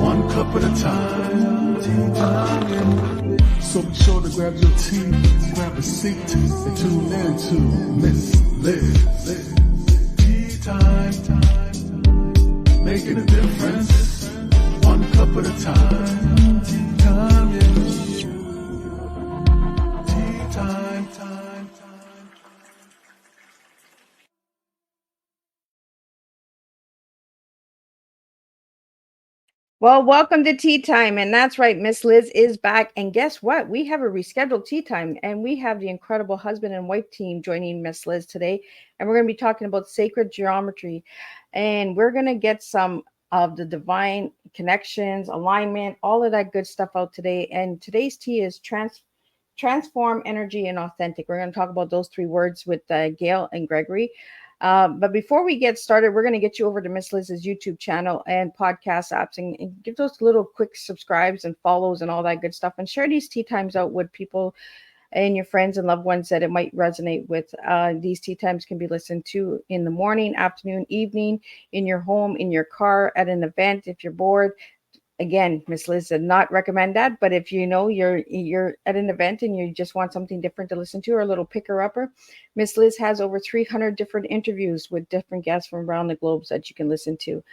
one cup at a time. Tea time. So be sure to grab your tea, grab a seat, and tune in to Miss Liz. Tea time, making a difference, one cup at a time. Tea time, yeah. Tea time. Well, welcome to Tea Time. And that's right, Miss Liz is back. And guess what? We have a rescheduled Tea Time, and we have the incredible husband and wife team joining Miss Liz today. And we're going to be talking about sacred geometry. And we're going to get some of the divine connections, alignment, all of that good stuff out today. And today's tea is transform, energy, and authentic. We're going to talk about those three words with Gail and Gregory. But before we get started, we're going to get you over to Miss Liz's YouTube channel and podcast apps and give those little quick subscribes and follows and all that good stuff. And share these tea times out with people and your friends and loved ones that it might resonate with. These tea times can be listened to in the morning, afternoon, evening, in your home, in your car, at an event if you're bored. Again, Miss Liz did not recommend that, but if you know you're at an event and you just want something different to listen to or a little picker upper, Miss Liz has over 300 different interviews with different guests from around the globe that you can listen to.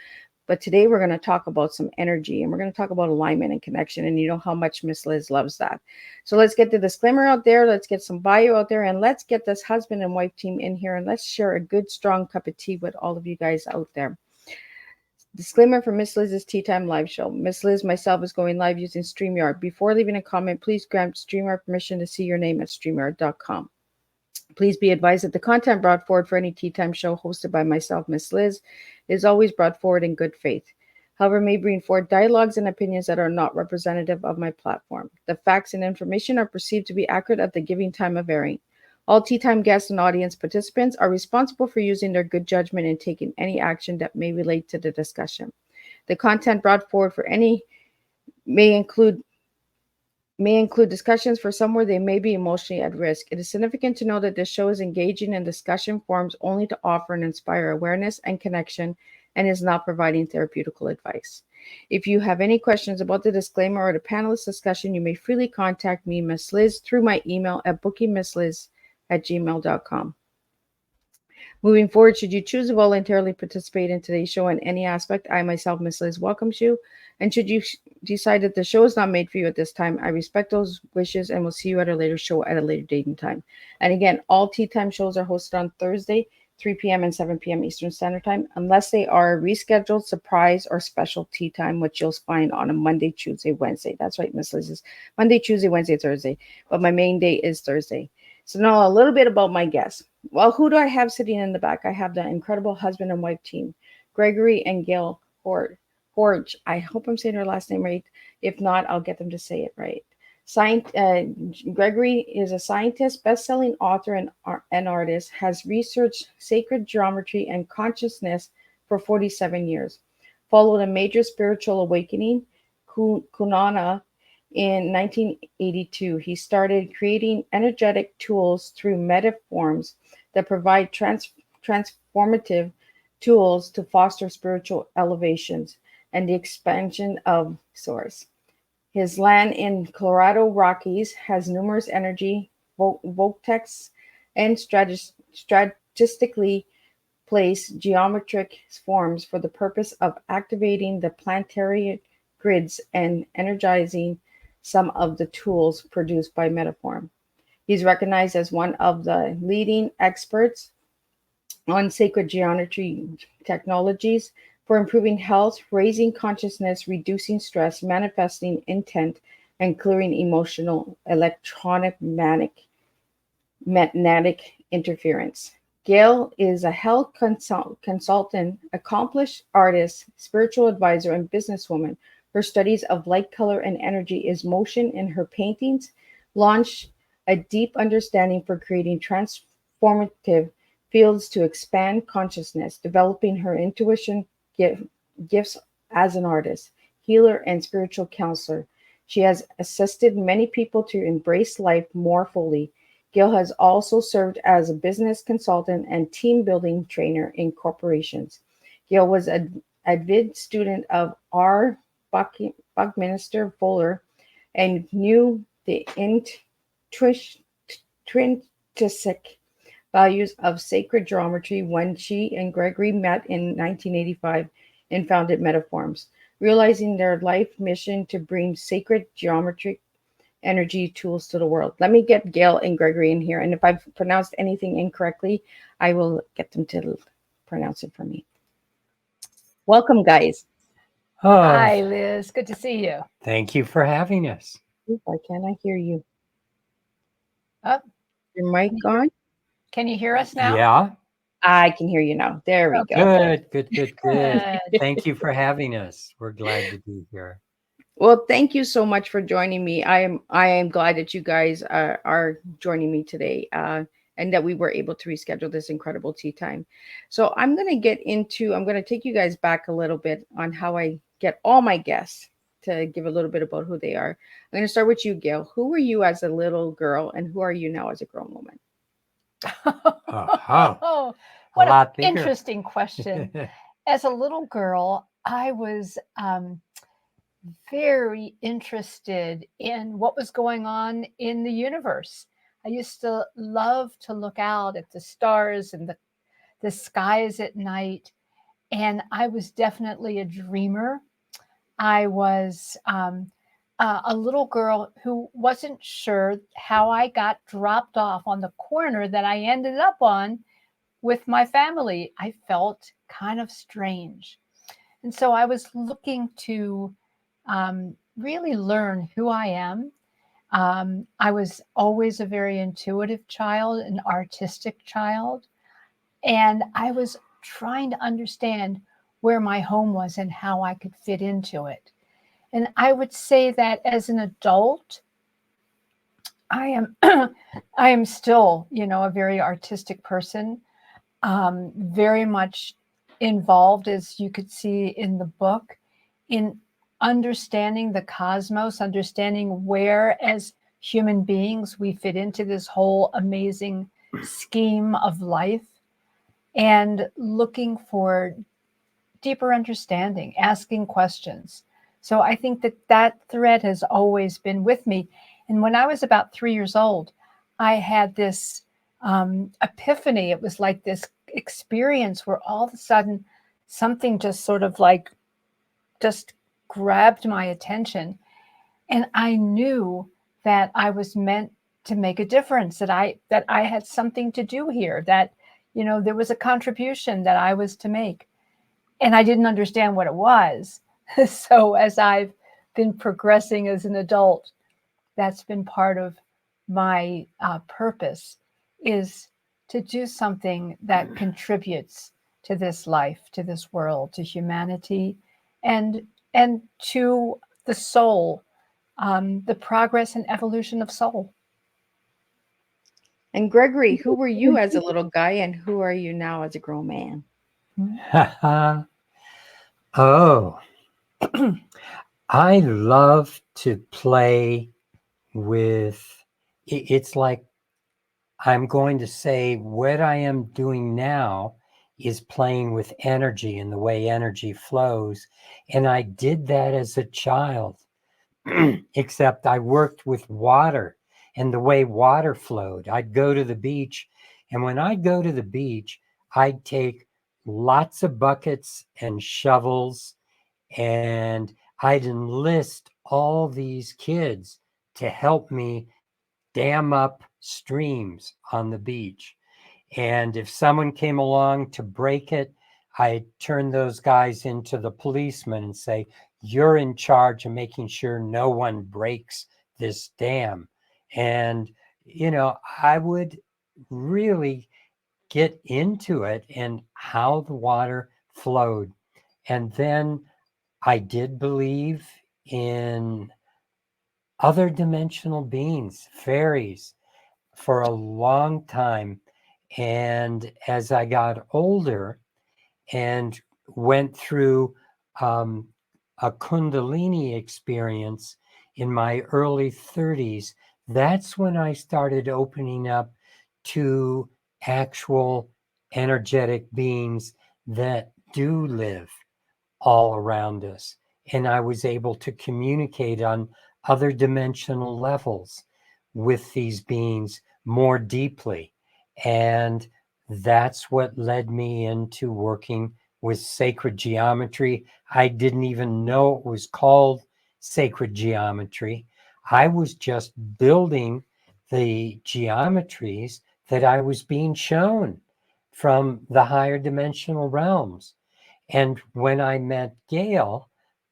But today we're going to talk about some energy, and we're going to talk about alignment and connection, and you know how much Miss Liz loves that. So let's get the disclaimer out there, let's get some bio out there, and let's get this husband and wife team in here, and let's share a good strong cup of tea with all of you guys out there. Disclaimer for Miss Liz's Tea Time live show. Miss Liz, myself, is going live using StreamYard. Before leaving a comment, please grant StreamYard permission to see your name at StreamYard.com. Please be advised that the content brought forward for any Tea Time show hosted by myself, Miss Liz, is always brought forward in good faith. However, may bring forward dialogues and opinions that are not representative of my platform. The facts and information are perceived to be accurate at the giving time of airing. All Tea Time guests and audience participants are responsible for using their good judgment and taking any action that may relate to the discussion. The content brought forward for any may include discussions for some where they may be emotionally at risk. It is significant to know that this show is engaging in discussion forums only to offer and inspire awareness and connection and is not providing therapeutical advice. If you have any questions about the disclaimer or the panelist discussion, you may freely contact me, Miss Liz, through my email at bookingmissliz@gmail.com. Moving forward, should you choose to voluntarily participate in today's show in any aspect, I myself, Miss Liz, welcomes you. And should you decide that the show is not made for you at this time, I respect those wishes and will see you at a later show at a later date and time. And again, all Tea Time shows are hosted on Thursday, 3 p.m. and 7 p.m. Eastern Standard Time, unless they are rescheduled, surprise, or special tea time, which you'll find on a Monday, Tuesday, Wednesday. That's right, Miss Liz is Monday, Tuesday, Wednesday, Thursday. But my main day is Thursday. So now a little bit about my guests. Well, who do I have sitting in the back? I have the incredible husband and wife team, Gregory and Gail Hoag. I hope I'm saying her last name right. If not, I'll get them to say it right. Gregory is a scientist, best-selling author, and artist, has researched sacred geometry and consciousness for 47 years. Followed a major spiritual awakening, Kunana, in 1982. He started creating energetic tools through metaforms that provide transformative tools to foster spiritual elevations and the expansion of source. His land in Colorado Rockies has numerous energy vortexes and strategically placed geometric forms for the purpose of activating the planetary grids and energizing some of the tools produced by Metaform. He's recognized as one of the leading experts on sacred geometry technologies for improving health, raising consciousness, reducing stress, manifesting intent, and clearing emotional magnetic interference. Gail is a health consultant, accomplished artist, spiritual advisor, and businesswoman. Her studies of light, color, and energy is motion in her paintings, launch a deep understanding for creating transformative fields to expand consciousness, developing her intuition gifts as an artist, healer, and spiritual counselor. She has assisted many people to embrace life more fully. Gail has also served as a business consultant and team building trainer in corporations. Gail was an avid student of Buckminster Fuller and knew the intrinsic values of sacred geometry when she and Gregory met in 1985 and founded Metaforms, realizing their life mission to bring sacred geometric energy tools to the world. Let me get Gail and Gregory in here, and if I've pronounced anything incorrectly, I will get them to pronounce it for me. Welcome, guys. Oh, Hi, Liz. Good to see you. thank you for having us. Why can't I hear you? Oh, Your mic on? can you hear us now? Yeah, I can hear you now. There we go. good. Good. Thank you for having us. We're glad to be here. Well, thank you so much for joining me. I am glad that you guys are joining me today, and that we were able to reschedule this incredible tea time. So I'm going to take you guys back a little bit on how I get all my guests to give a little bit about who they are. I'm going to start with you, Gail. Who were you as a little girl, and who are you now as a grown woman? Oh, A what lot an bigger. interesting question. As a little girl, I was very interested in what was going on in the universe. I used to love to look out at the stars and the skies at night. And I was definitely a dreamer. I was a little girl who wasn't sure how I got dropped off on the corner that I ended up on with my family. I felt kind of strange. And so I was looking to really learn who I am. I was always a very intuitive child, an artistic child. And I was trying to understand where my home was and how I could fit into it. And I would say that as an adult, I am I am still, a very artistic person, very much involved, as you could see in the book, in understanding the cosmos, understanding where, as human beings, we fit into this whole amazing scheme of life, and looking for deeper understanding, asking questions. So I think that thread has always been with me. And when I was about 3 years old, I had this epiphany. It was like this experience where all of a sudden something just sort of like just grabbed my attention. And I knew that I was meant to make a difference, that I had something to do here, that, there was a contribution that I was to make. And I didn't understand what it was. So as I've been progressing as an adult, that's been part of my purpose, is to do something that contributes to this life, to this world, to humanity, and to the soul, the progress and evolution of soul. And Gregory, who were you as a little guy, and who are you now as a grown man? Oh, I love to play with, it's like I'm going to say what I am doing now is playing with energy and the way energy flows. And I did that as a child, except I worked with water and the way water flowed. I'd go to the beach, and when I'd go to the beach, I'd take lots of buckets and shovels, and I'd enlist all these kids to help me dam up streams on the beach. And if someone came along to break it, I turn those guys into the policemen and say, you're in charge of making sure no one breaks this dam. And, I would really get into it and how the water flowed. And then I did believe in other dimensional beings, fairies, for a long time. And as I got older and went through a Kundalini experience in my early 30s, that's when I started opening up to actual energetic beings that do live all around us. and I was able to communicate on other dimensional levels with these beings more deeply. And that's what led me into working with sacred geometry. I didn't even know it was called sacred geometry. I was just building the geometries that I was being shown from the higher dimensional realms. And when I met Gail,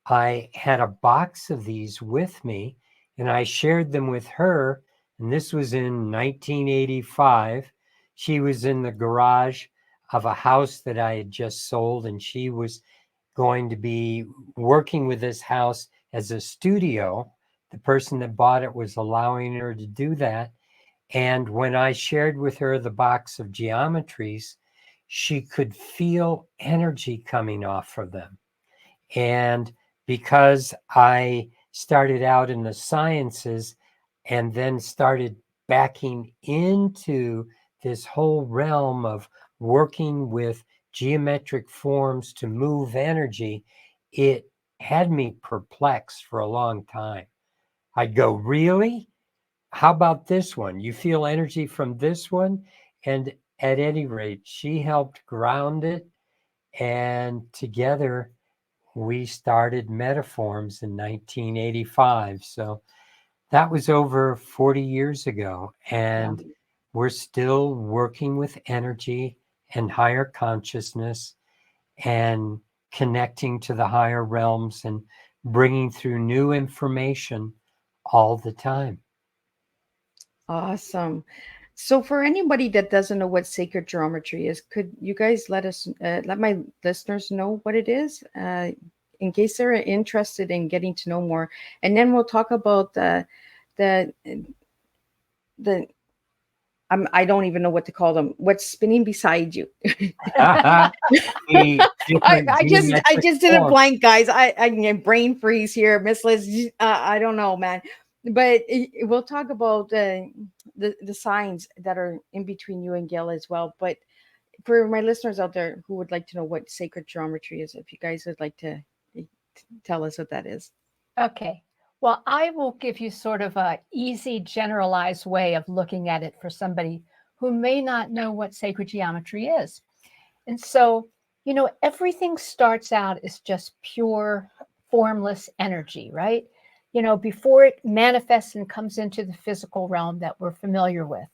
I had a box of these with me and I shared them with her. And this was in 1985. She was in the garage of a house that I had just sold, and she was going to be working with this house as a studio. The person that bought it was allowing her to do that. And when I shared with her the box of geometries, she could feel energy coming off of them. And because I started out in the sciences and then started backing into this whole realm of working with geometric forms to move energy, it had me perplexed for a long time. I'd go, really? How about this one? You feel energy from this one? And at any rate, she helped ground it. And together we started Metaforms in 1985. So that was over 40 years ago. And we're still working with energy and higher consciousness and connecting to the higher realms and bringing through new information all the time. Awesome. So for anybody that doesn't know what sacred geometry is, could you guys let my listeners know what it is, in case they're interested in getting to know more? And then we'll talk about the I don't even know what to call them. What's spinning beside you? I just did a blank, guys. I get brain freeze here, Miss Liz. I don't know, man. But we'll talk about the signs that are in between you and Gail as well. But for my listeners out there who would like to know what sacred geometry is, if you guys would like to tell us what that is. Okay. Well, I will give you sort of a easy, generalized way of looking at it for somebody who may not know what sacred geometry is. And so, everything starts out as just pure, formless energy, right? Before it manifests and comes into the physical realm that we're familiar with.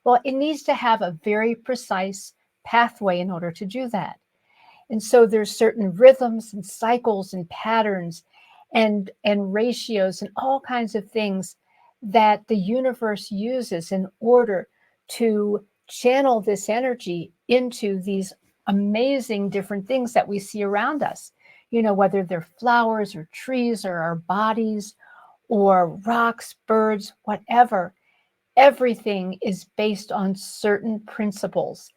Well, it needs to have a very precise pathway in order to do that. And so there's certain rhythms and cycles and patterns and ratios and all kinds of things that the universe uses in order to channel this energy into these amazing different things that we see around us, whether they're flowers or trees or our bodies or rocks, birds, whatever. Everything is based on certain principles.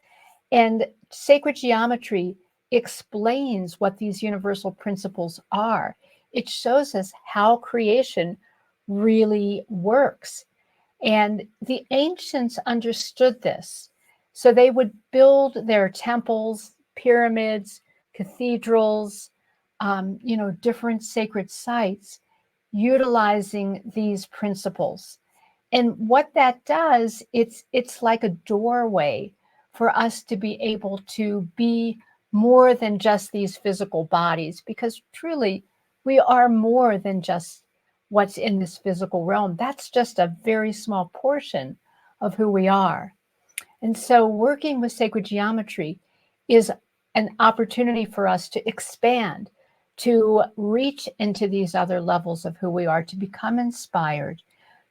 And sacred geometry explains what these universal principles are. It shows us how creation really works. And the ancients understood this. So they would build their temples, pyramids, cathedrals, different sacred sites, utilizing these principles. And what that does, it's like a doorway for us to be able to be more than just these physical bodies, because truly we are more than just what's in this physical realm. That's just a very small portion of who we are. And so working with sacred geometry is an opportunity for us to expand, to reach into these other levels of who we are, to become inspired,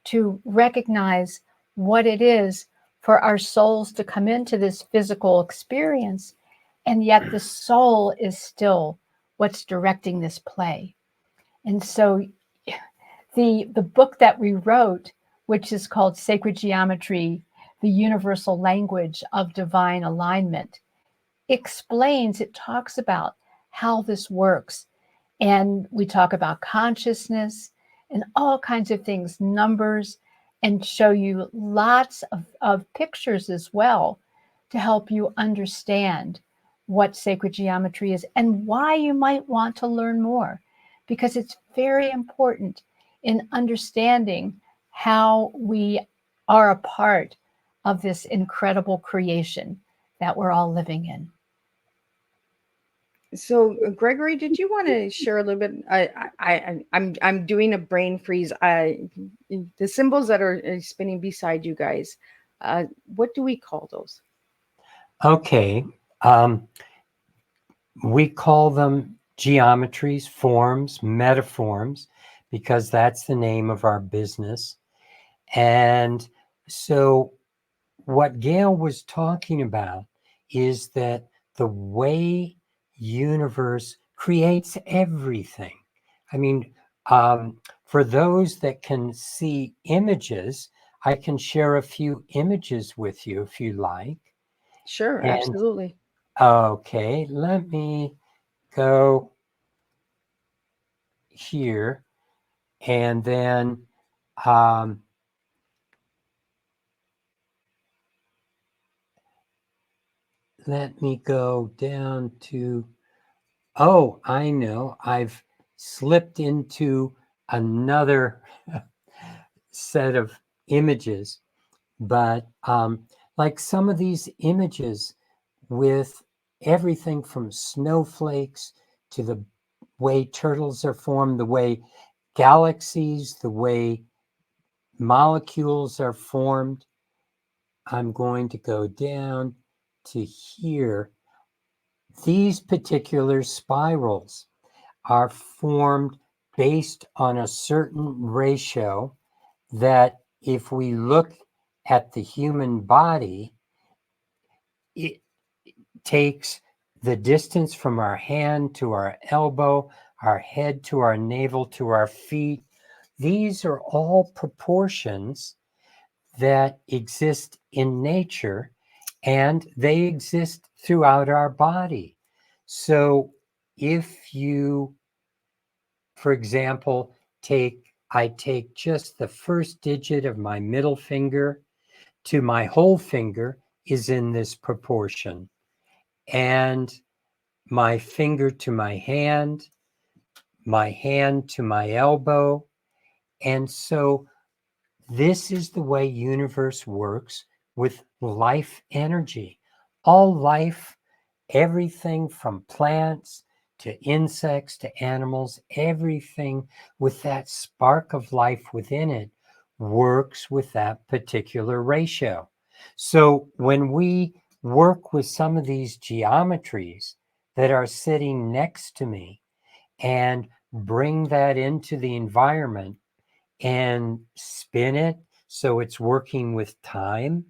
to recognize what it is for our souls to come into this physical experience, and yet the soul is still what's directing this play. And so the book that we wrote, which is called Sacred Geometry, the Universal Language of Divine Alignment, it talks about how this works. And we talk about consciousness and all kinds of things, numbers, and show you lots of pictures as well to help you understand what sacred geometry is and why you might want to learn more. because it's very important in understanding how we are a part of this incredible creation that we're all living in. So, Gregory, did you want to share a little bit? I'm doing a brain freeze. The symbols that are spinning beside you guys, what do we call those? Okay. We call them geometries, forms, metaforms, because that's the name of our business. And so what Gail was talking about is that the way universe creates everything. I mean, for those that can see images, I can share a few images with you if you like. Sure, And absolutely. okay, let me go here, and then let me go down to, oh, I know, I've slipped into another set of images, but like some of these images with everything from snowflakes to the way turtles are formed, the way galaxies, the way molecules are formed. I'm going to go down to here. These particular spirals are formed based on a certain ratio that if we look at the human body, it takes the distance from our hand to our elbow, our head to our navel to our feet. These are all proportions that exist in nature, and they exist throughout our body. So if you, for example, I take just the first digit of my middle finger to my whole finger is in this proportion. And my finger to my hand to my elbow. And so this is the way universe works with life energy. All life, everything from plants to insects to animals, everything with that spark of life within it works with that particular ratio. So when we work with some of these geometries that are sitting next to me and bring that into the environment and spin it so it's working with time,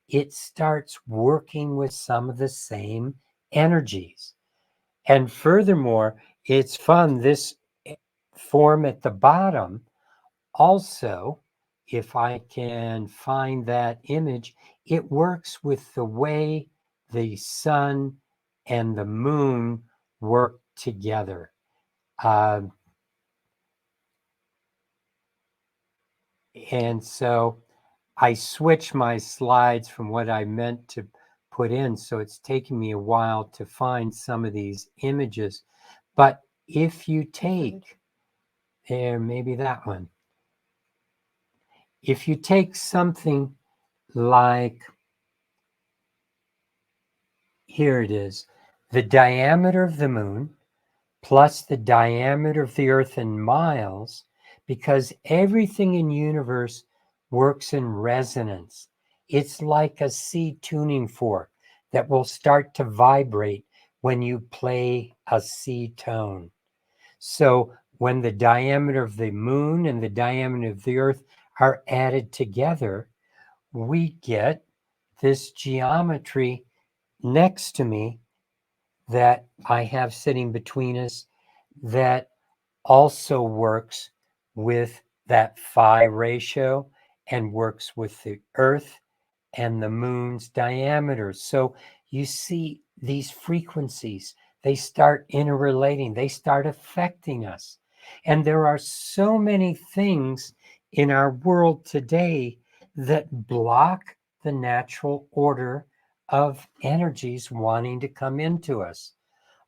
it starts working with some of the same energies. And furthermore, it's fun. This form at the bottom also, if I can find that image, it works with the way the sun and the moon work together. And so I switch my slides from what I meant to put in. So it's taking me a while to find some of these images. But if you take, there, maybe that one. If you take something like, here it is, the diameter of the moon plus the diameter of the earth in miles, because everything in universe works in resonance. It's like a C tuning fork that will start to vibrate when you play a C tone. So when the diameter of the moon and the diameter of the earth are added together, we get this geometry next to me that I have sitting between us that also works with that phi ratio and works with the earth and the moon's diameter. So you see these frequencies, they start interrelating, they start affecting us. And there are so many things in our world today that block the natural order of energies wanting to come into us.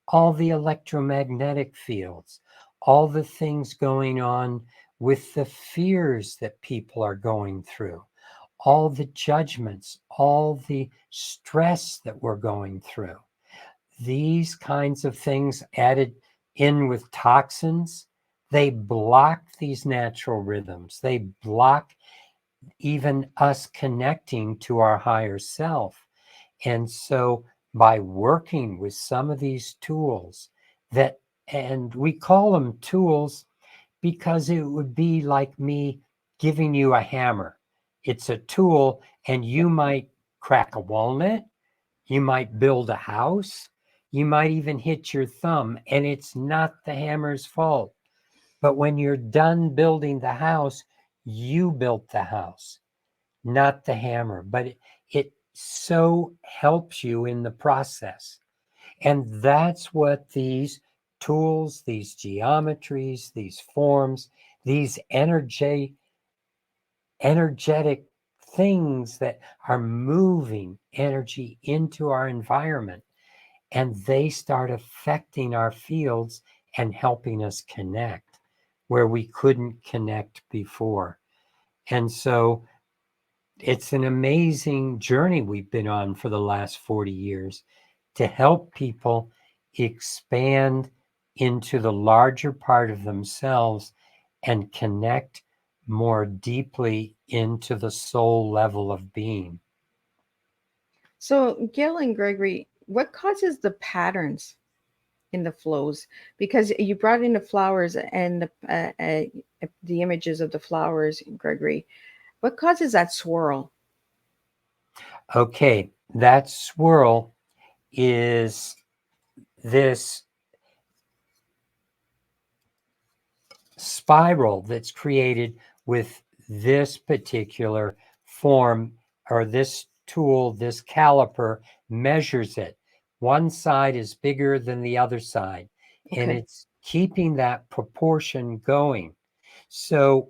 All the electromagnetic fields, all the things going on with the fears that people are going through, all the judgments, all the stress that we're going through. These kinds of things added in with toxins, they block these natural rhythms. They block even us connecting to our higher self. And so by working with some of these tools that, and we call them tools because it would be like me giving you a hammer. It's a tool, and you might crack a walnut, you might build a house, you might even hit your thumb, and it's not the hammer's fault. But when you're done building the house, you built the house, not the hammer. But it so helps you in the process. And that's what these tools, these geometries, these forms, these energetic things that are moving energy into our environment, and they start affecting our fields and helping us connect where we couldn't connect before. And so it's an amazing journey we've been on for the last 40 years to help people expand into the larger part of themselves and connect more deeply into the soul level of being. So, Gail and Gregory, what causes the patterns in the flows? Because you brought in the flowers and the images of the flowers, Gregory. What causes that swirl? Okay, that swirl is this spiral that's created with this particular form, or this tool, this caliper measures it. One side is bigger than the other side, and Okay. it's keeping that proportion going. So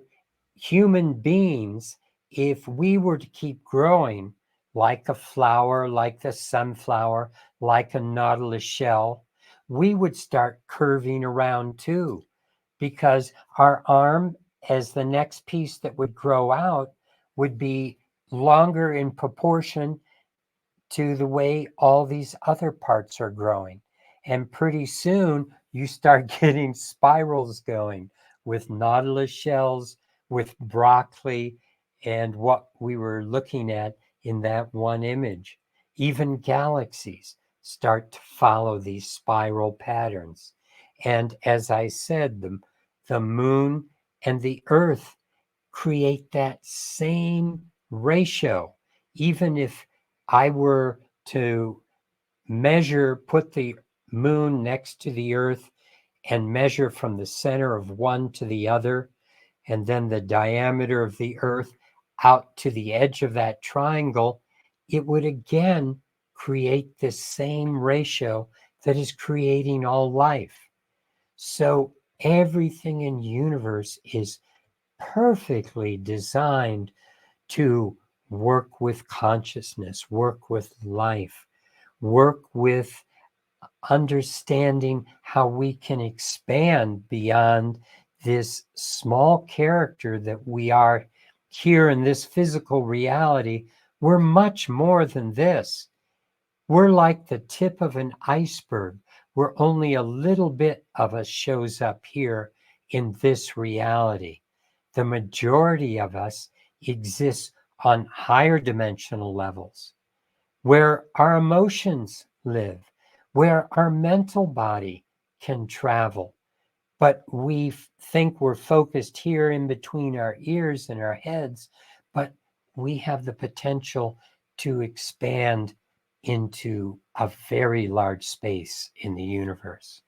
human beings, if we were to keep growing like a flower, like the sunflower, like a nautilus shell, we would start curving around too, because our arm, as the next piece that would grow out, would be longer in proportion to the way all these other parts are growing. And pretty soon you start getting spirals going with nautilus shells, with broccoli, and what we were looking at in that one image. Even galaxies start to follow these spiral patterns. And as I said, the moon and the earth create that same ratio. Even if I were to put the moon next to the earth and measure from the center of one to the other, and then the diameter of the earth out to the edge of that triangle, it would again create this same ratio that is creating all life. So everything in the universe is perfectly designed to work with consciousness, work with life, work with understanding how we can expand beyond this small character that we are here in this physical reality. We're much more than this. We're like the tip of an iceberg, where only a little bit of us shows up here in this reality. The majority of us exists on higher dimensional levels, where our emotions live, where our mental body can travel. But we think we're focused here in between our ears and our heads, but we have the potential to expand into a very large space in the universe.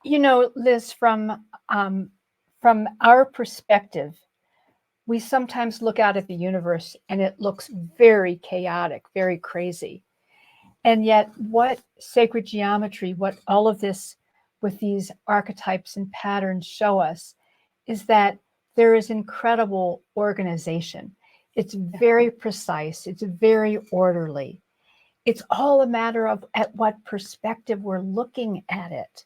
You know, Liz, from our perspective, we sometimes look out at the universe and it looks very chaotic, very crazy. And yet, what sacred geometry, what all of this with these archetypes and patterns show us is that there is incredible organization. It's very precise, it's very orderly. It's all a matter of at what perspective we're looking at it.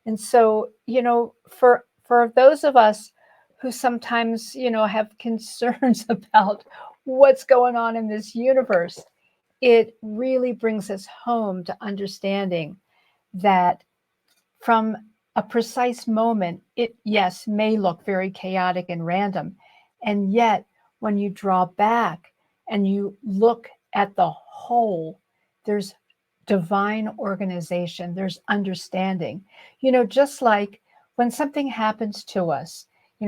And so, you know, for for those of us who sometimes, have concerns about what's going on in this universe, it really brings us home to understanding that from a precise moment, it, yes, may look very chaotic and random. And yet, when you draw back and you look at the whole, there's divine organization, there's understanding. Just like when something happens to us,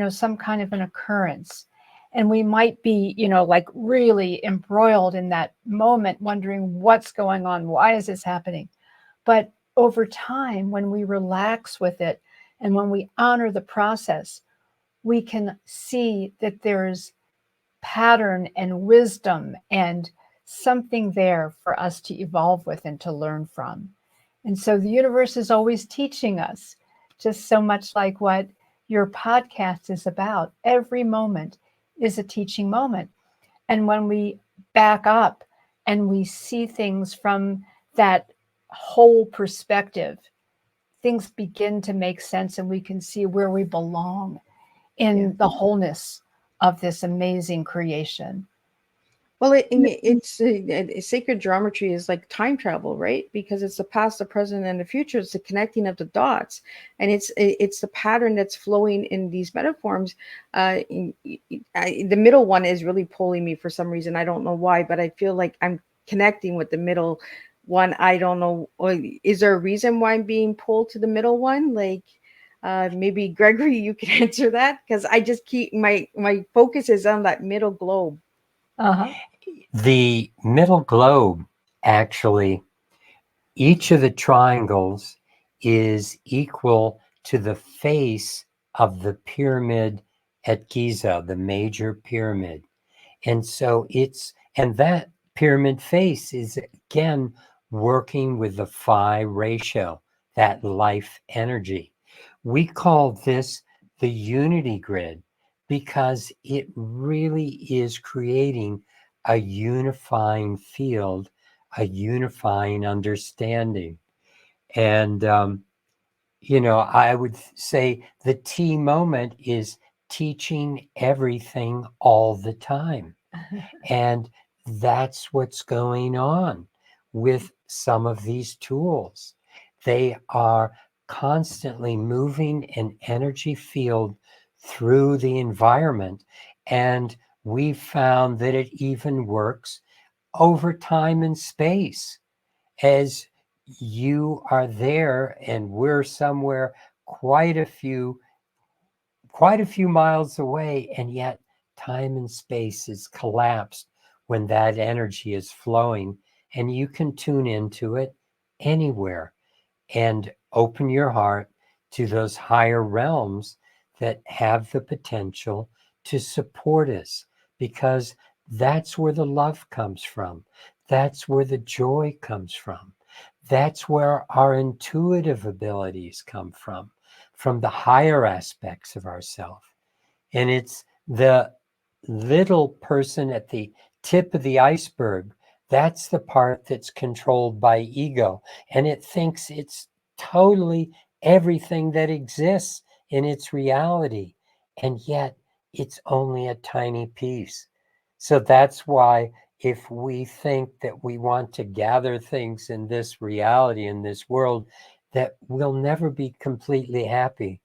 some kind of an occurrence, and we might be, like really embroiled in that moment, wondering what's going on, why is this happening? But over time, when we relax with it and when we honor the process, we can see that there's pattern and wisdom and something there for us to evolve with and to learn from. And so the universe is always teaching us, just so much like what your podcast is about. Every moment is a teaching moment. And when we back up and we see things from that whole perspective, things begin to make sense and we can see where we belong in the wholeness of this amazing creation. Well, it's sacred geometry is like time travel, right? Because it's the past, the present, and the future. It's the connecting of the dots, and it's the pattern that's flowing in these metaphors. The middle one is really pulling me for some reason. I don't know why, but I feel like I'm connecting with the middle one. I don't know. Is there a reason why I'm being pulled to the middle one? Like, maybe Gregory, you can answer that, because I just keep my focus is on that middle globe. Uh-huh. The middle globe, actually, each of the triangles is equal to the face of the pyramid at Giza, the major pyramid. And so and that pyramid face is again working with the phi ratio, that life energy. We call this the unity grid because it really is creating a unifying field, a unifying understanding. And, I would say the T moment is teaching everything all the time. And that's what's going on with some of these tools. They are constantly moving an energy field through the environment. And we found that it even works over time and space. As you are there and we're somewhere quite a few miles away, and yet time and space is collapsed when that energy is flowing, and you can tune into it anywhere and open your heart to those higher realms that have the potential to support us, because that's where the love comes from. That's where the joy comes from. That's where our intuitive abilities come from the higher aspects of ourself. And it's the little person at the tip of the iceberg. That's the part that's controlled by ego. And it thinks it's totally everything that exists in its reality. And yet it's only a tiny piece. So that's why if we think that we want to gather things in this reality, in this world, that we'll never be completely happy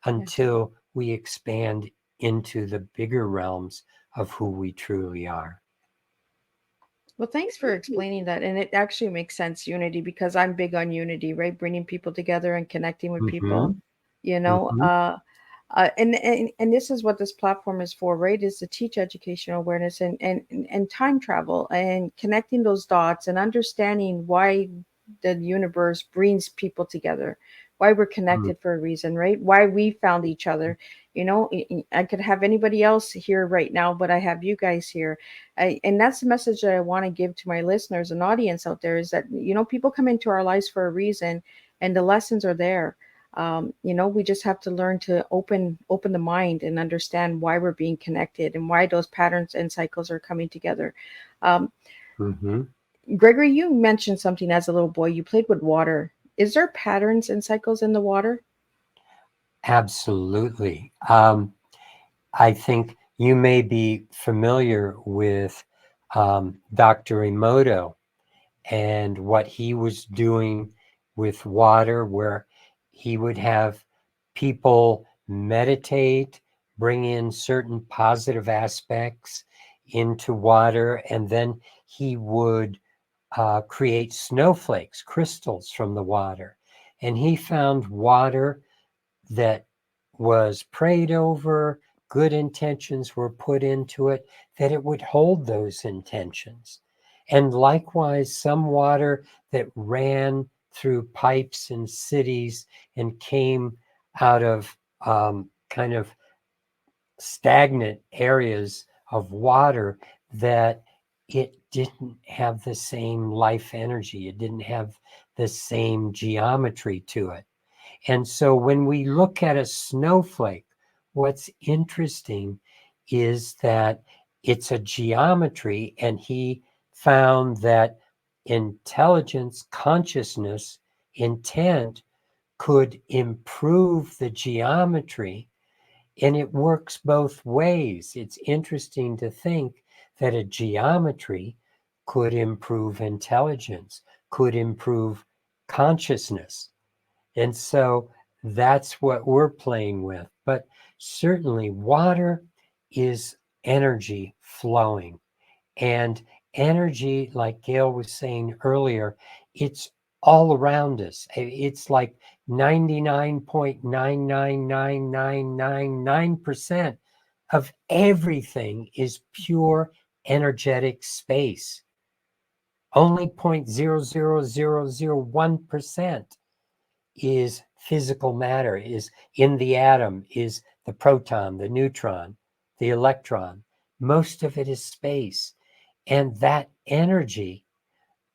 until we expand into the bigger realms of who we truly are. Well, thanks for explaining that. And it actually makes sense, unity, because I'm big on unity, right? Bringing people together and connecting with people, you know. And this is what this platform is for, right? Is to teach educational awareness and time travel and connecting those dots and understanding why the universe brings people together, why we're connected for a reason, right? Why we found each other. I could have anybody else here right now, but I have you guys here. And that's the message that I want to give to my listeners and audience out there, is that, people come into our lives for a reason, and the lessons are there. We just have to learn to open the mind and understand why we're being connected and why those patterns and cycles are coming together. Gregory, you mentioned something as a little boy. You played with water. Is there patterns and cycles in the water? Absolutely. I think you may be familiar with Dr. Emoto and what he was doing with water, where he would have people meditate, bring in certain positive aspects into water, and then he would create snowflakes, crystals from the water. And he found water that was prayed over, good intentions were put into it, that it would hold those intentions. And likewise, some water that ran through pipes in cities and came out of kind of stagnant areas of water, that it didn't have the same life energy. It didn't have the same geometry to it. And so when we look at a snowflake, what's interesting is that it's a geometry, and he found that intelligence, consciousness, intent could improve the geometry, and it works both ways. It's interesting to think that a geometry could improve intelligence, could improve consciousness. And so that's what we're playing with. But certainly water is energy flowing. And energy, like Gail was saying earlier, it's all around us. It's like 99.99999% of everything is pure energetic space. Only 0.00001% is physical matter, is in the atom, is the proton, the neutron, the electron. Most of it is space. And that energy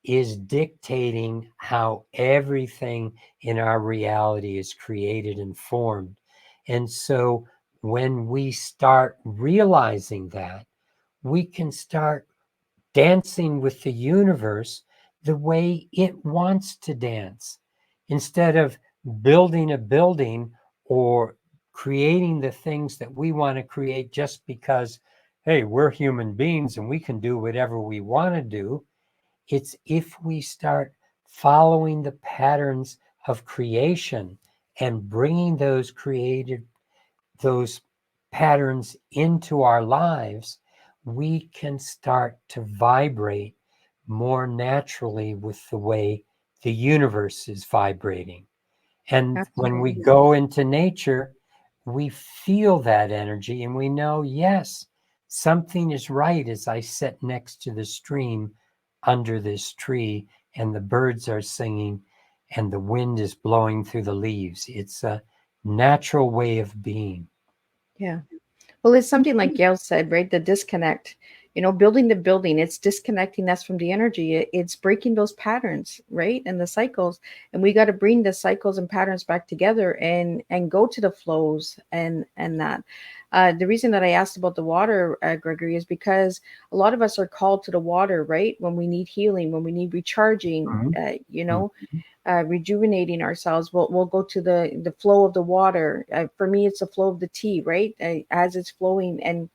is dictating how everything in our reality is created and formed. And so when we start realizing that, we can start dancing with the universe the way it wants to dance. Instead of building a building or creating the things that we want to create just because, hey, we're human beings and we can do whatever we want to do. It's if we start following the patterns of creation and bringing those patterns into our lives, we can start to vibrate more naturally with the way the universe is vibrating. And when we Absolutely. go into nature, we feel that energy and we know, yes, something is right as I sit next to the stream under this tree and the birds are singing and the wind is blowing through the leaves. It's a natural way of being. Yeah. Well, it's something like Gail said, right? The disconnect, building the building, it's disconnecting us from the energy. It's breaking those patterns, right? And the cycles. And we got to bring the cycles and patterns back together and go to the flows and that. The reason that I asked about the water, Gregory, is because a lot of us are called to the water, right? When we need healing, when we need recharging, rejuvenating ourselves, we'll go to the flow of the water. For me, it's the flow of the tea, right? As it's flowing and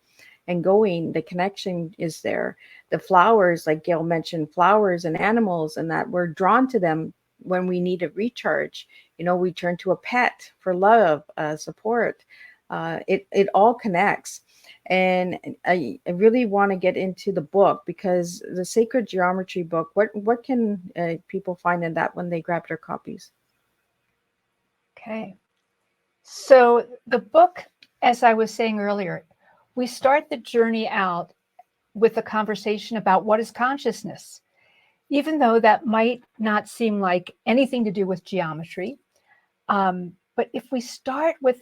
going, the connection is there. The flowers, like Gail mentioned, flowers and animals, and that we're drawn to them when we need a recharge. We turn to a pet for love, support. It all connects. And I really want to get into the book, because the Sacred Geometry book, what can people find in that when they grab their copies? Okay. So the book, as I was saying earlier, we start the journey out with a conversation about what is consciousness, even though that might not seem like anything to do with geometry. But if we start with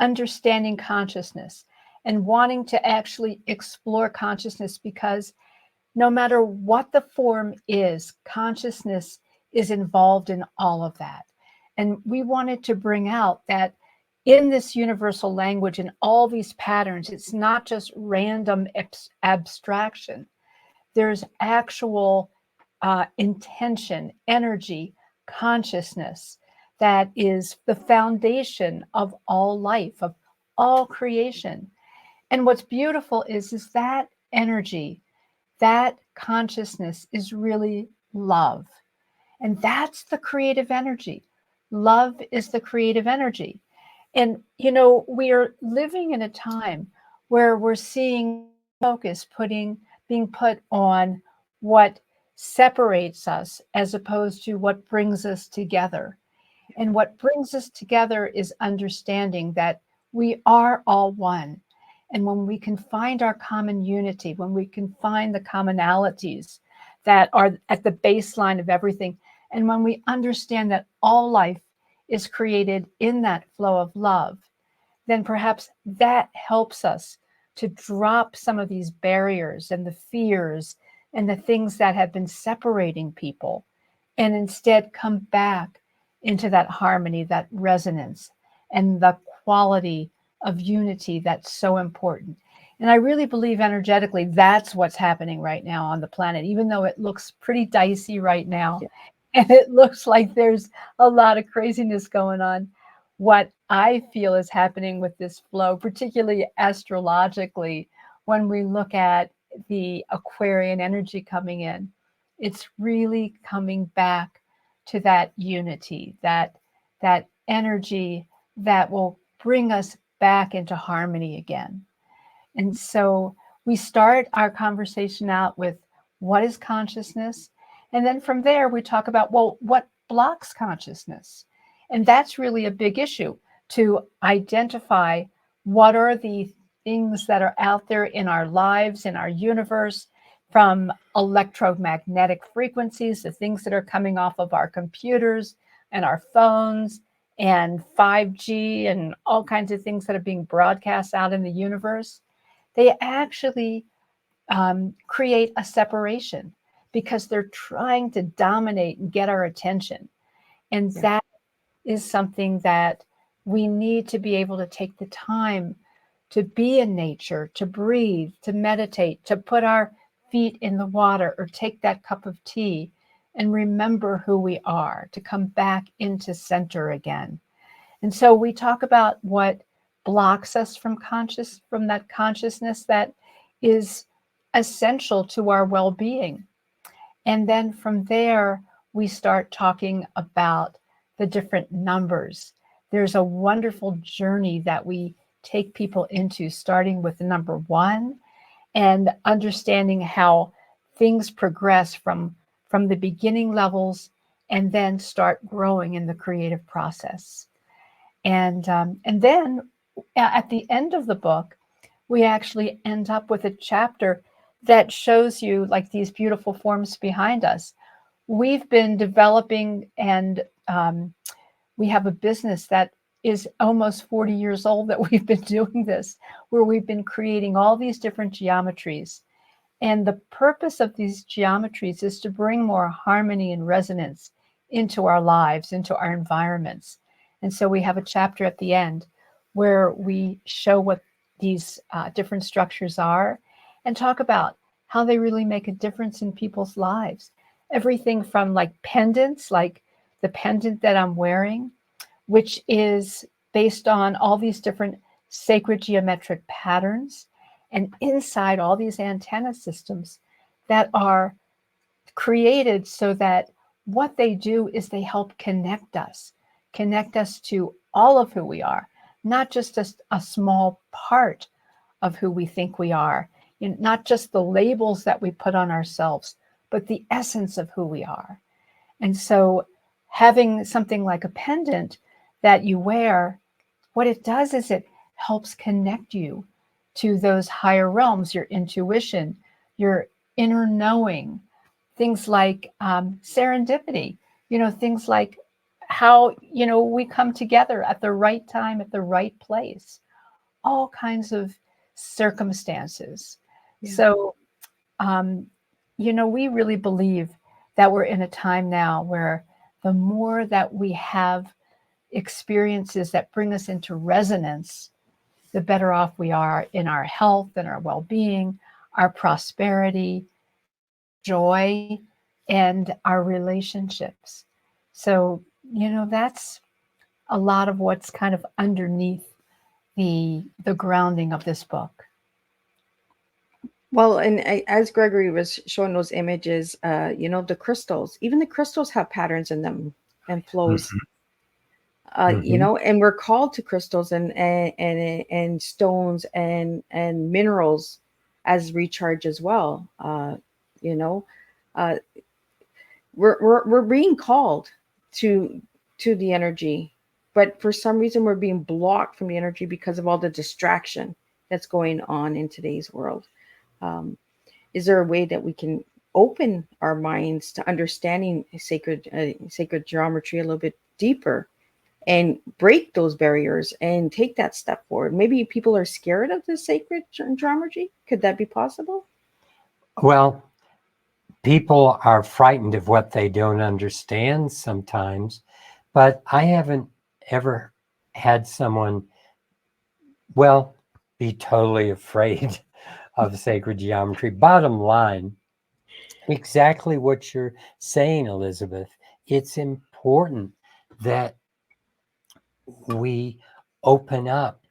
understanding consciousness and wanting to actually explore consciousness, because no matter what the form is, consciousness is involved in all of that. And we wanted to bring out that in this universal language and all these patterns, it's not just random abstraction. There's actual intention, energy, consciousness that is the foundation of all life, of all creation. And what's beautiful is that energy, that consciousness is really love. And that's the creative energy. Love is the creative energy. And, we are living in a time where we're seeing focus being put on what separates us as opposed to what brings us together. And what brings us together is understanding that we are all one. And when we can find our common unity, when we can find the commonalities that are at the baseline of everything, and when we understand that all life is created in that flow of love, then perhaps that helps us to drop some of these barriers and the fears and the things that have been separating people, and instead come back into that harmony, that resonance, and the quality of unity that's so important. And I really believe energetically that's what's happening right now on the planet, even though it looks pretty dicey right now. Yeah. And it looks like there's a lot of craziness going on. What I feel is happening with this flow, particularly astrologically, when we look at the Aquarian energy coming in, it's really coming back to that unity, that energy that will bring us back into harmony again. And so we start our conversation out with what is consciousness? And then from there, we talk about, well, what blocks consciousness? And that's really a big issue, to identify what are the things that are out there in our lives, in our universe, from electromagnetic frequencies, the things that are coming off of our computers and our phones and 5G and all kinds of things that are being broadcast out in the universe. They actually create a separation because they're trying to dominate and get our attention. And that is something that we need to be able to take the time to be in nature, to breathe, to meditate, to put our feet in the water or take that cup of tea and remember who we are, to come back into center again. And so we talk about what blocks us from that consciousness that is essential to our well-being. And then from there, we start talking about the different numbers. There's a wonderful journey that we take people into, starting with the number 1 and understanding how things progress from the beginning levels and then start growing in the creative process. And then at the end of the book, we actually end up with a chapter that shows you like these beautiful forms behind us. We've been developing, and we have a business that is almost 40 years old that we've been doing this, where we've been creating all these different geometries. And the purpose of these geometries is to bring more harmony and resonance into our lives, into our environments. And so we have a chapter at the end where we show what these different structures are and talk about how they really make a difference in people's lives. Everything from like pendants, like the pendant that I'm wearing, which is based on all these different sacred geometric patterns, and inside all these antenna systems that are created so that what they do is they help connect us to all of who we are, not just a small part of who we think we are, not just the labels that we put on ourselves, but the essence of who we are. And so having something like a pendant that you wear, what it does is it helps connect you to those higher realms, your intuition, your inner knowing, things like serendipity, things like how, we come together at the right time, at the right place, all kinds of circumstances. Yeah. So, we really believe that we're in a time now where the more that we have experiences that bring us into resonance, the better off we are in our health and our well-being, our prosperity, joy, and our relationships. So, that's a lot of what's kind of underneath the grounding of this book. Well, and as Gregory was showing those images, the crystals, even the crystals have patterns in them and flows. And we're called to crystals and stones and minerals as recharge as well. We're being called to the energy, but for some reason we're being blocked from the energy because of all the distraction that's going on in today's world. Is there a way that we can open our minds to understanding sacred geometry a little bit deeper and break those barriers and take that step forward? Maybe people are scared of the sacred geometry. Could that be possible? Well, people are frightened of what they don't understand sometimes, but I haven't ever had someone, be totally afraid of sacred geometry. Bottom line, exactly what you're saying, Elizabeth. It's important that we open up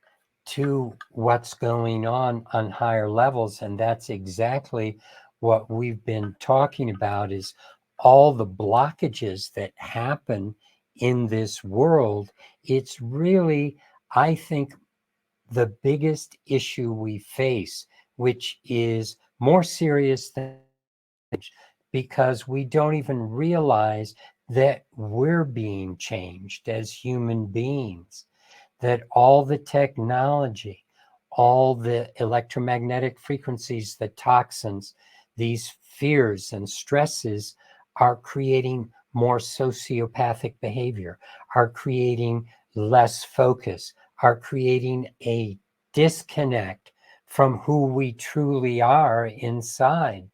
to what's going on higher levels, and that's exactly what we've been talking about, is all the blockages that happen in this world. It's really, I think, the biggest issue we face, which is more serious than, because we don't even realize that we're being changed as human beings, that all the technology, all the electromagnetic frequencies, the toxins, these fears and stresses are creating more sociopathic behavior, are creating less focus, are creating a disconnect from who we truly are inside.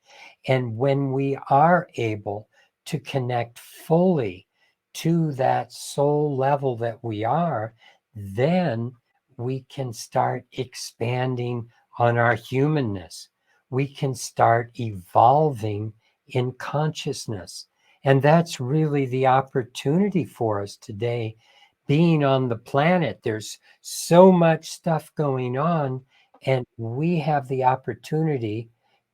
And when we are able to connect fully to that soul level that we are, then we can start expanding on our humanness. We can start evolving in consciousness. And that's really the opportunity for us today. Being on the planet, there's so much stuff going on, and we have the opportunity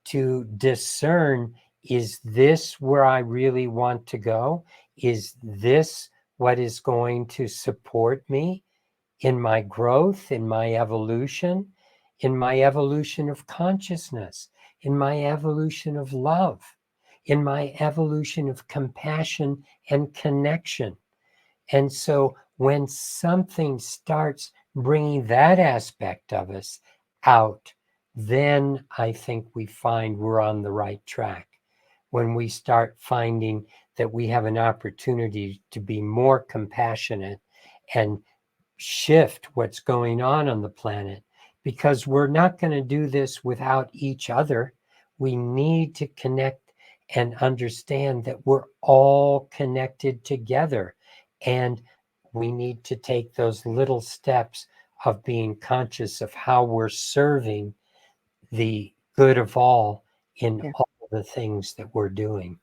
to discern, is this where I really want to go? Is this what is going to support me in my growth, in my evolution of consciousness, in my evolution of love, in my evolution of compassion and connection? And so when something starts bringing that aspect of us out, then I think we find we're on the right track. When we start finding that we have an opportunity to be more compassionate and shift what's going on the planet, because we're not going to do this without each other. We need to connect and understand that we're all connected together, and we need to take those little steps of being conscious of how we're serving the good of all in Yeah. all the things that we're doing.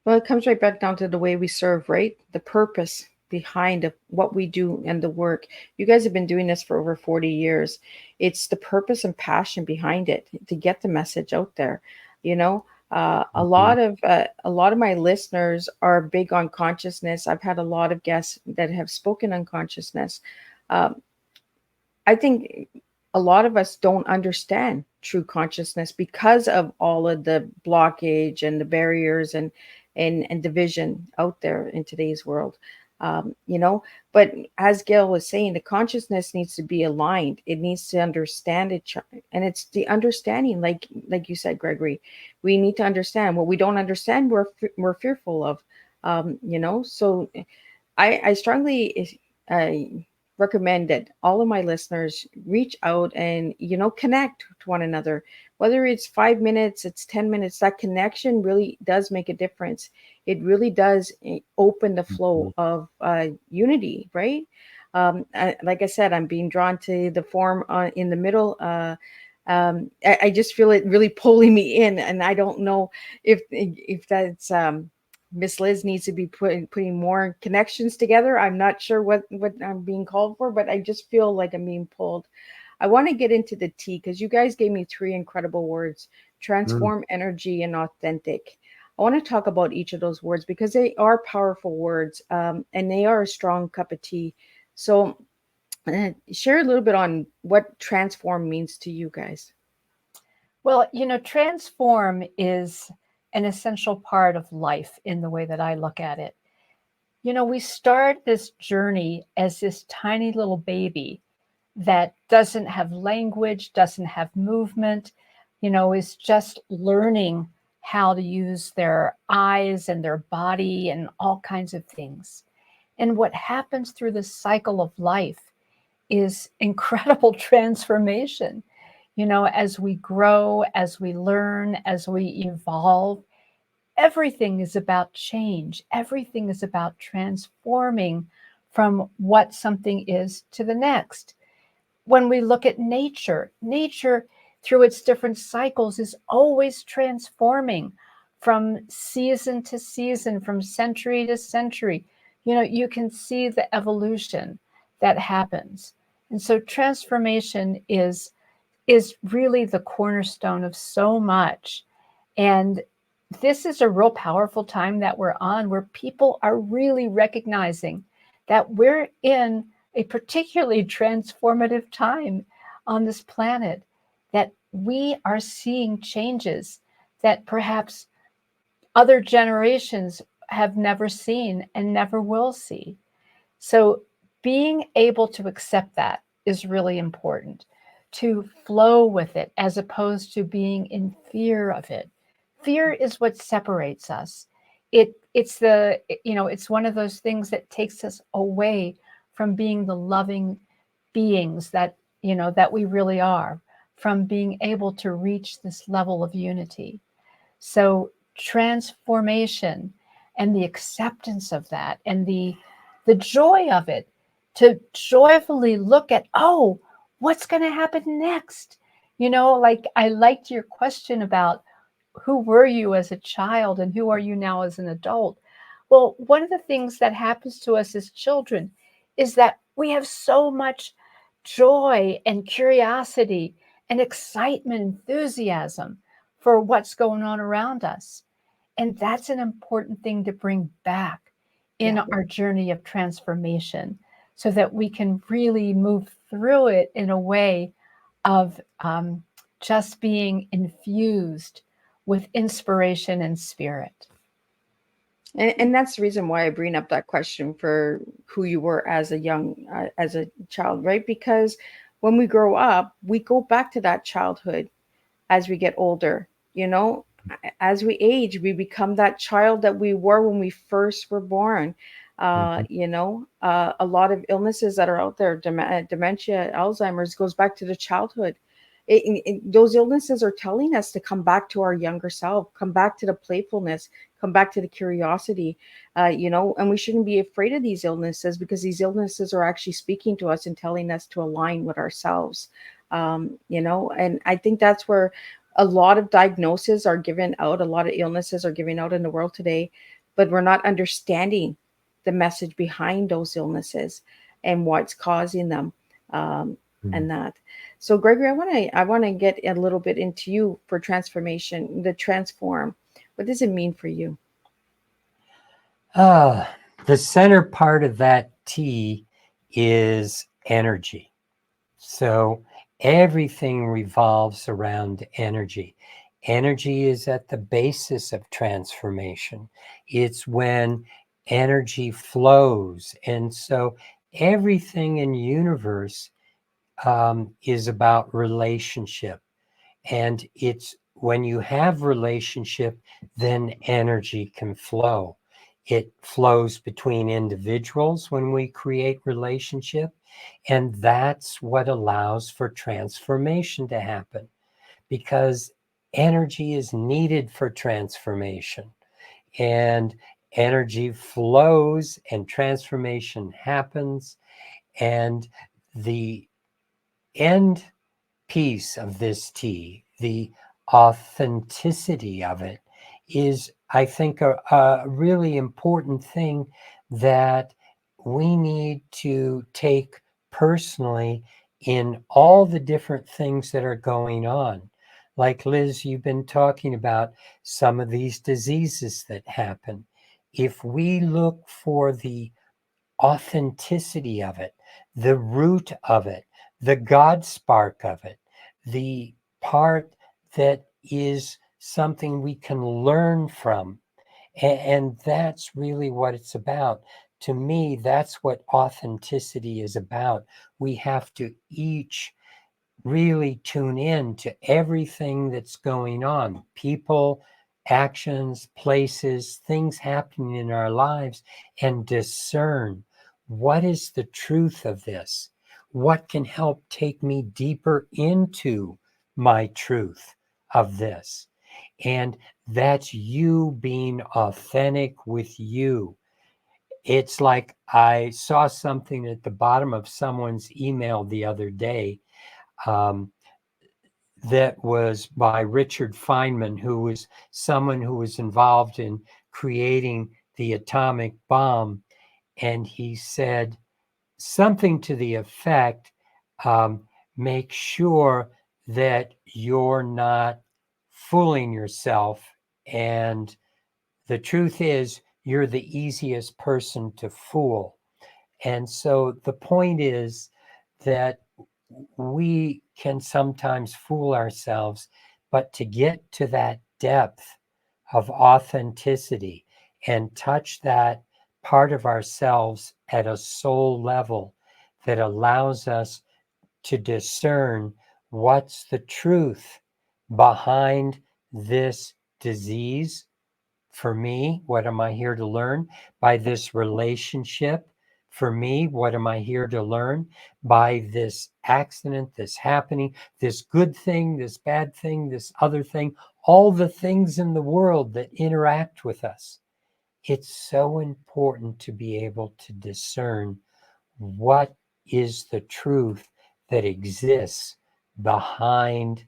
Well, it comes right back down to the way we serve, right? The purpose behind what we do and the work. You guys have been doing this for over 40 years. It's the purpose and passion behind it to get the message out there. A lot of my listeners are big on consciousness. I've had a lot of guests that have spoken on consciousness. I think a lot of us don't understand true consciousness because of all of the blockage and the barriers and division out there in today's world. But as Gail was saying, the consciousness needs to be aligned. It needs to understand it, and it's the understanding, like you said, Gregory. We need to understand what we don't understand. We're fearful of, So I strongly recommend that all of my listeners reach out and connect to one another, whether it's 5 minutes, it's 10 minutes. That connection really does make a difference. It really does open the flow of unity, right? Like I said, I'm being drawn to the form in the middle. I just feel it really pulling me in, and I don't know if that's Miss Liz needs to be putting more connections together. I'm not sure what I'm being called for, but I just feel like I'm being pulled. I want to get into the T because you guys gave me 3 incredible words: transform, energy, and authentic. I want to talk about each of those words because they are powerful words, and they are a strong cup of tea. So share a little bit on what transform means to you guys. Well, transform is an essential part of life in the way that I look at it. We start this journey as this tiny little baby that doesn't have language, doesn't have movement, is just learning how to use their eyes and their body and all kinds of things. And what happens through the cycle of life is incredible transformation. As we grow, as we learn, as we evolve, everything is about change. Everything is about transforming from what something is to the next. When we look at nature, nature through its different cycles is always transforming from season to season, from century to century. You can see the evolution that happens. And so transformation is really the cornerstone of so much. And this is a real powerful time that we're on, where people are really recognizing that we're in a particularly transformative time on this planet, that we are seeing changes that perhaps other generations have never seen and never will see. So being able to accept that is really important, to flow with it as opposed to being in fear of it. Fear is what separates us. It's one of those things that takes us away from being the loving beings that we really are, from being able to reach this level of unity. So transformation and the acceptance of that and the joy of it, to joyfully look at, oh, what's going to happen next? Like I liked your question about who were you as a child and who are you now as an adult? Well, one of the things that happens to us as children is that we have so much joy and curiosity and excitement, enthusiasm for what's going on around us. And that's an important thing to bring back in our journey of transformation, so that we can really move through it in a way of just being infused with inspiration and spirit. And that's the reason why I bring up that question for who you were as a child, right? Because when we grow up, we go back to that childhood as we get older. As we age, we become that child that we were when we first were born. A lot of illnesses that are out there, dementia, Alzheimer's, goes back to the childhood. Those illnesses are telling us to come back to our younger self, come back to the playfulness, come back to the curiosity, and we shouldn't be afraid of these illnesses, because these illnesses are actually speaking to us and telling us to align with ourselves. And I think that's where a lot of diagnoses are given out, a lot of illnesses are given out in the world today, but we're not understanding the message behind those illnesses and what's causing them. And that. So Gregory, I want to get a little bit into you for transformation, the transform. What does it mean for you? The center part of that T is energy. So everything revolves around energy. Energy is at the basis of transformation. It's when energy flows. And so everything in the universe is about relationship. And it's when you have relationship, then energy can flow. It flows between individuals when we create relationship. And that's what allows for transformation to happen, because energy is needed for transformation. And energy flows and transformation happens. And the end piece of this T, the authenticity of it, is I think, a really important thing that we need to take personally in all the different things that are going on. Like Liz, you've been talking about some of these diseases that happen. If we look for the authenticity of it, the root of it, the God spark of it, the part that is something we can learn from. And that's really what it's about. To me, that's what authenticity is about. We have to each really tune in to everything that's going on, people, actions, places, things happening in our lives, and discern what is the truth of this? What can help take me deeper into my truth of this? And that's you being authentic with you. It's like I saw something at the bottom of someone's email the other day, um, that was by Richard Feynman, who was someone who was involved in creating the atomic bomb. And he said something to the effect, um, make sure that you're not fooling yourself. And the truth is, you're the easiest person to fool. And so the point is that we can sometimes fool ourselves, but to get to that depth of authenticity and touch that part of ourselves at a soul level that allows us to discern what's the truth behind this disease. For me, what am I here to learn? By this relationship. For me, what am I here to learn? By this accident, this happening, this good thing, this bad thing, this other thing, all the things in the world that interact with us. It's so important to be able to discern what is the truth that exists behind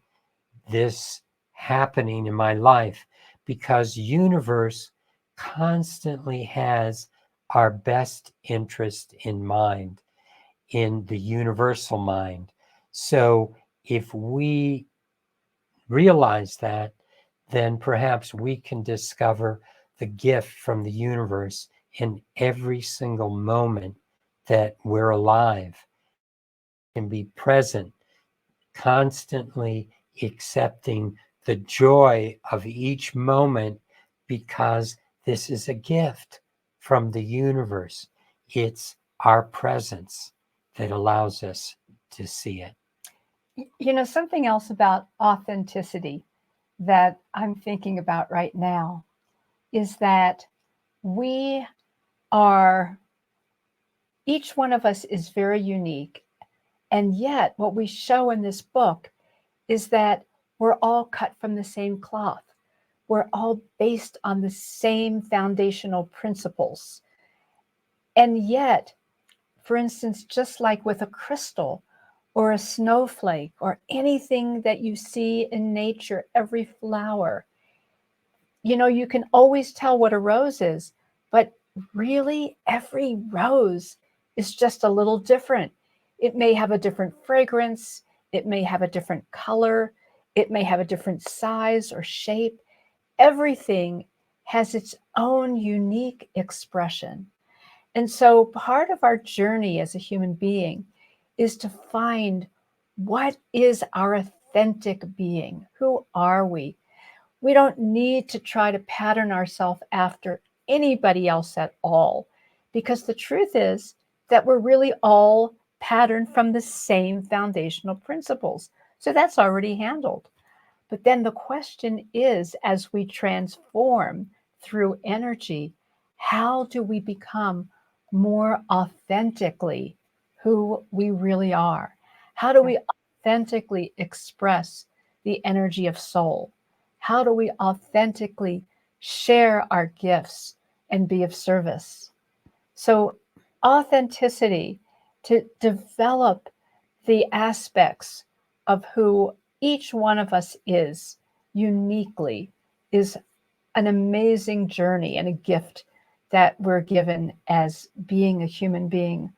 this happening in my life, because universe constantly has our best interest in mind, in the universal mind. So if we realize that, then perhaps we can discover the gift from the universe in every single moment that we're alive, and be present, constantly accepting the joy of each moment, because this is a gift from the universe. It's our presence that allows us to see it. You know, something else about authenticity that I'm thinking about right now is that we are, each one of us is very unique. And yet, what we show in this book is that we're all cut from the same cloth. We're all based on the same foundational principles. And yet, for instance, just like with a crystal or a snowflake or anything that you see in nature, every flower, you know, you can always tell what a rose is, but really every rose is just a little different. It may have a different fragrance, it may have a different color, it may have a different size or shape. Everything has its own unique expression. And so part of our journey as a human being is to find what is our authentic being? Who are we? We don't need to try to pattern ourselves after anybody else at all, because the truth is that we're really all patterned from the same foundational principles. So that's already handled. But then the question is, as we transform through energy, how do we become more authentically who we really are? How do we authentically express the energy of soul? How do we authentically share our gifts and be of service? So, authenticity, to develop the aspects of who each one of us is uniquely, is an amazing journey and a gift that we're given as being a human being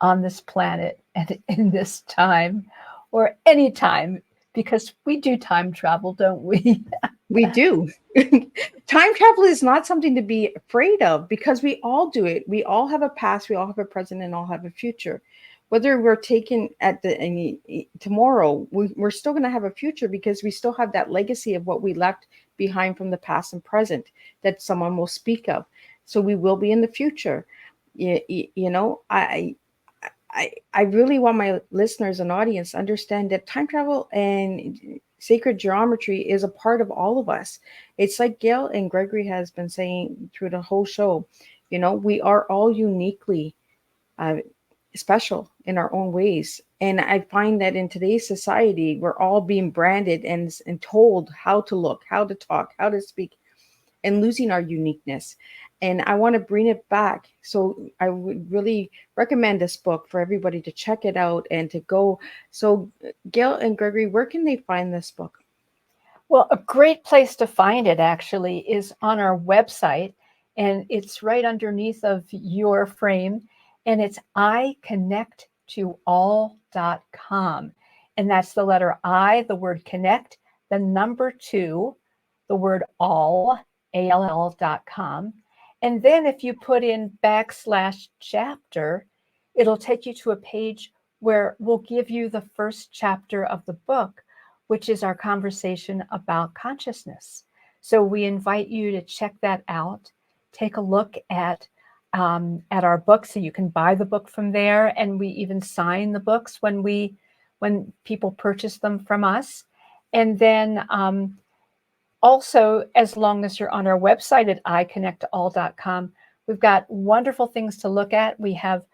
on this planet and in this time, or any time, because we do time travel, don't we? We do. Time travel is not something to be afraid of because we all do it. We all have a past, we all have a present, and all have a future. Whether we're taken at tomorrow, we're still going to have a future because we still have that legacy of what we left behind from the past and present that someone will speak of. So we will be in the future. You know, I really want my listeners and audience to understand that time travel and sacred geometry is a part of all of us. It's like Gail and Gregory has been saying through the whole show, you know, we are all uniquely special in our own ways. And I find that in today's society, we're all being branded and told how to look, how to talk, how to speak, and losing our uniqueness. And I want to bring it back. So I would really recommend this book for everybody to check it out and to go. So Gail and Gregory, where can they find this book? Well, a great place to find it actually is on our website, and it's right underneath of your frame, and it's iconnecttoall.com. And that's the letter I, the word connect, the number 2, the word all, ALL.com. And then if you put in /chapter, it'll take you to a page where we'll give you the first chapter of the book, which is our conversation about consciousness. So we invite you to check that out. Take a look at our book, so you can buy the book from there, and we even sign the books when people purchase them from us. And then also, as long as you're on our website at iconnecttoall.com, we've got wonderful things to look at. We have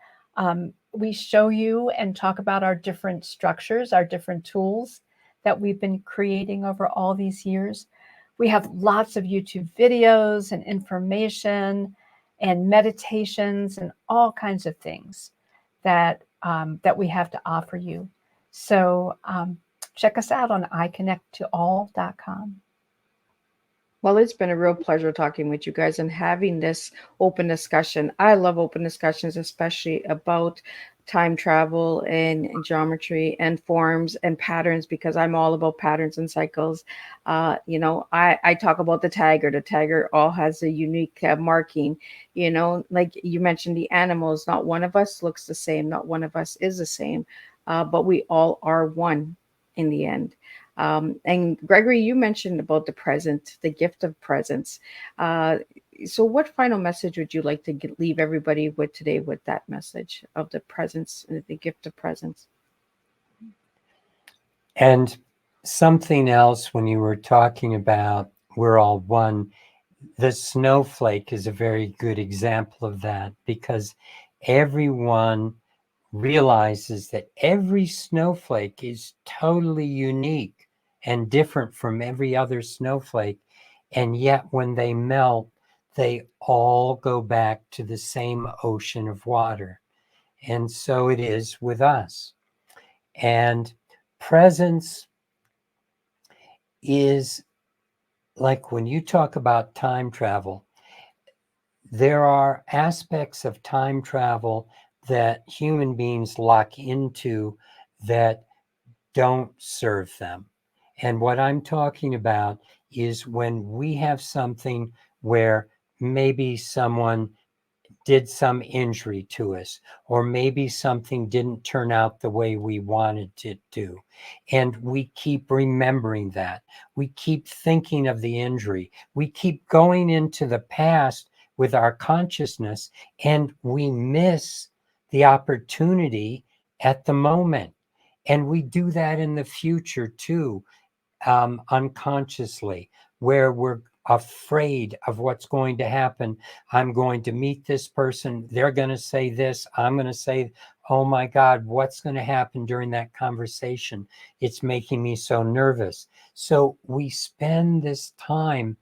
we show you and talk about our different structures, our different tools that we've been creating over all these years. We have lots of YouTube videos and information and meditations and all kinds of things that we have to offer you. So check us out on iconnecttoall.com. Well, it's been a real pleasure talking with you guys and having this open discussion. I love open discussions, especially about time travel and geometry and forms and patterns, because I'm all about patterns and cycles. You know, I talk about the tagger. The tagger all has a unique marking, you know, like you mentioned, the animals, not one of us looks the same. Not one of us is the same, but we all are one in the end. And Gregory, you mentioned about the present, the gift of presence. So what final message would you like to leave everybody with today with that message of the presence, the gift of presence? And something else, when you were talking about we're all one, the snowflake is a very good example of that, because everyone realizes that every snowflake is totally unique and different from every other snowflake. And yet when they melt, they all go back to the same ocean of water. And so it is with us. And presence is like when you talk about time travel, there are aspects of time travel that human beings lock into that don't serve them. And what I'm talking about is when we have something where maybe someone did some injury to us, or maybe something didn't turn out the way we wanted it to. And we keep remembering that. We keep thinking of the injury. We keep going into the past with our consciousness, and we miss the opportunity at the moment. And we do that in the future too, unconsciously, where we're afraid of what's going to happen. I'm going to meet this person. They're going to say this. I'm going to say, oh my God, what's going to happen during that conversation? It's making me so nervous. So we spend this time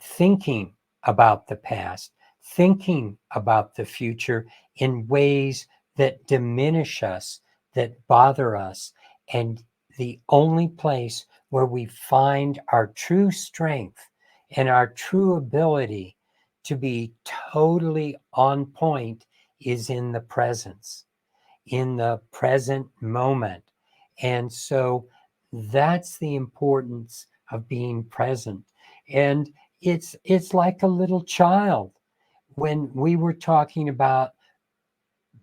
thinking about the past, thinking about the future in ways that diminish us, that bother us. And the only place where we find our true strength And our true ability to be totally on point is in the presence, in the present moment. And so that's the importance of being present. And it's like a little child. When we were talking about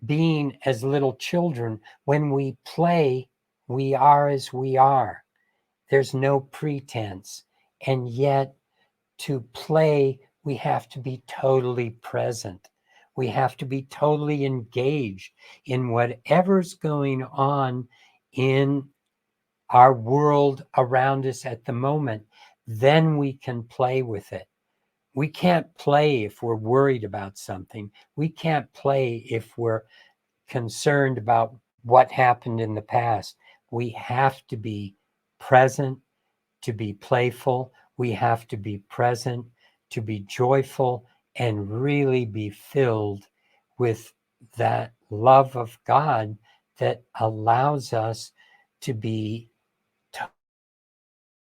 being as little children, when we play, we are as we are. There's no pretense. And yet, to play, we have to be totally present. We have to be totally engaged in whatever's going on in our world around us at the moment. Then we can play with it. We can't play if we're worried about something. We can't play if we're concerned about what happened in the past. We have to be present to be playful. We have to be present to be joyful and really be filled with that love of God that allows us to be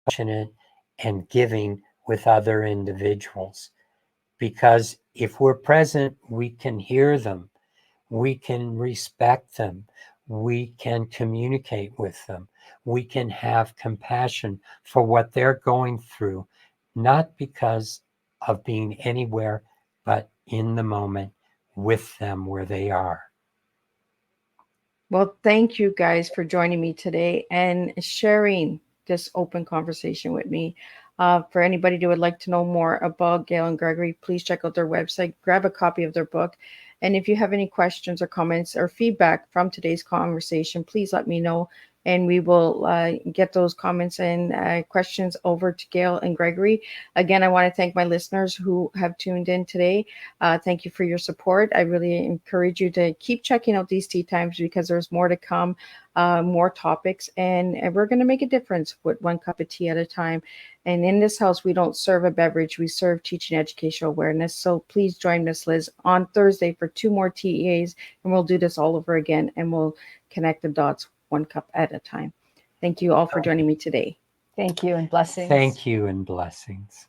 passionate and giving with other individuals. Because if we're present, we can hear them, we can respect them, we can communicate with them, we can have compassion for what they're going through, not because of being anywhere, but in the moment with them where they are. Well, thank you guys for joining me today and sharing this open conversation with me. For anybody who would like to know more about Gail and Gregory, please check out their website, grab a copy of their book. And if you have any questions or comments or feedback from today's conversation, please let me know. And we will get those comments and questions over to Gail and Gregory. Again, I want to thank my listeners who have tuned in today. Thank you for your support. I really encourage you to keep checking out these tea times because there's more to come, more topics, and we're going to make a difference with one cup of tea at a time. And in this house, we don't serve a beverage. We serve teaching educational awareness. So please join Miss Liz on Thursday for 2 more TEAs, and we'll do this all over again, and we'll connect the dots one cup at a time. Thank you all for joining me today. Thank you and blessings. Thank you and blessings.